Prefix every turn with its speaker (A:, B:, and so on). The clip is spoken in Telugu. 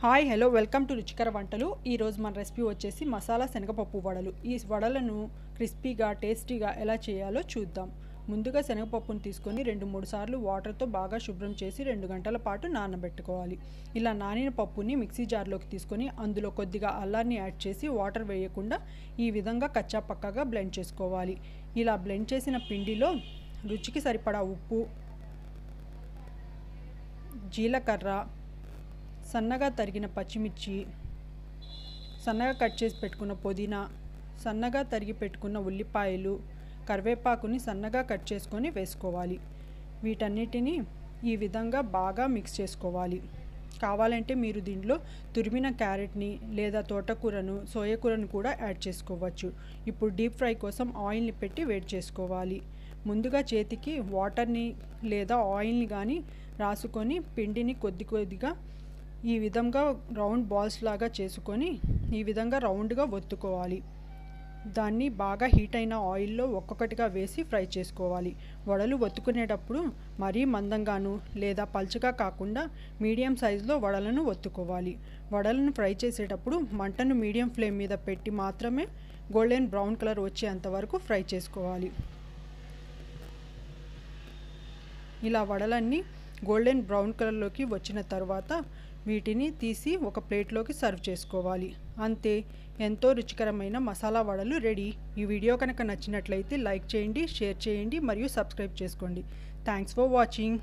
A: హాయ్ హలో వెల్కమ్ టు రుచికర వంటలు। ఈరోజు మన రెసిపీ వచ్చేసి మసాలా శనగపప్పు వడలు। ఈ వడలను క్రిస్పీగా టేస్టీగా ఎలా చేయాలో చూద్దాం। ముందుగా శనగపప్పును తీసుకొని 2-3 సార్లు వాటర్తో బాగా శుభ్రం చేసి 2 గంటల పాటు నానబెట్టుకోవాలి। ఇలా నానిన పప్పుని మిక్సీ జార్లోకి తీసుకొని అందులో కొద్దిగా అల్లాన్ని యాడ్ చేసి వాటర్ వేయకుండా ఈ విధంగా కచ్చా పక్కాగా బ్లెండ్ చేసుకోవాలి। ఇలా బ్లెండ్ చేసిన పిండిలో రుచికి సరిపడా ఉప్పు, జీలకర్ర, సన్నగా తరిగిన పచ్చిమిర్చి, సన్నగా కట్ చేసి పెట్టుకున్న పుదీనా, సన్నగా తరిగి పెట్టుకున్న ఉల్లిపాయలు, కరివేపాకుని సన్నగా కట్ చేసుకొని వేసుకోవాలి। వీటన్నిటిని ఈ విధంగా బాగా మిక్స్ చేసుకోవాలి। కావాలంటే మీరు దీంట్లో తురిమిన క్యారెట్ని లేదా తోటకూరను, సోయాకూరను కూడా యాడ్ చేసుకోవచ్చు। ఇప్పుడు డీప్ ఫ్రై కోసం ఆయిల్ని పెట్టి వేడి చేసుకోవాలి। ముందుగా చేతికి వాటర్ని లేదా ఆయిల్ని కానీ రాసుకొని పిండిని కొద్దిగా ఈ విధంగా రౌండ్ బాల్స్ లాగా చేసుకొని ఈ విధంగా రౌండ్గా ఒత్తుకోవాలి। దాన్ని బాగా హీట్ అయిన ఆయిల్లో ఒక్కొక్కటిగా వేసి ఫ్రై చేసుకోవాలి। వడలు ఒత్తుకునేటప్పుడు మరీ మందంగాను లేదా పల్చగా కాకుండా మీడియం సైజులో వడలను ఒత్తుకోవాలి। వడలను ఫ్రై చేసేటప్పుడు మంటను మీడియం ఫ్లేమ్ మీద పెట్టి మాత్రమే గోల్డెన్ బ్రౌన్ కలర్ వచ్చేంత వరకు ఫ్రై చేసుకోవాలి। ఇలా వడలన్నీ గోల్డెన్ బ్రౌన్ కలర్లోకి వచ్చిన తర్వాత వీటిని తీసి ఒక ప్లేట్లోకి సర్వ్ చేసుకోవాలి। అంతే, ఎంతో రుచికరమైన మసాలా వడలు రెడీ। ఈ వీడియో కనుక నచ్చినట్లయితే లైక్ చేయండి, షేర్ చేయండి మరియు సబ్స్క్రైబ్ చేసుకోండి। Thanks for watching.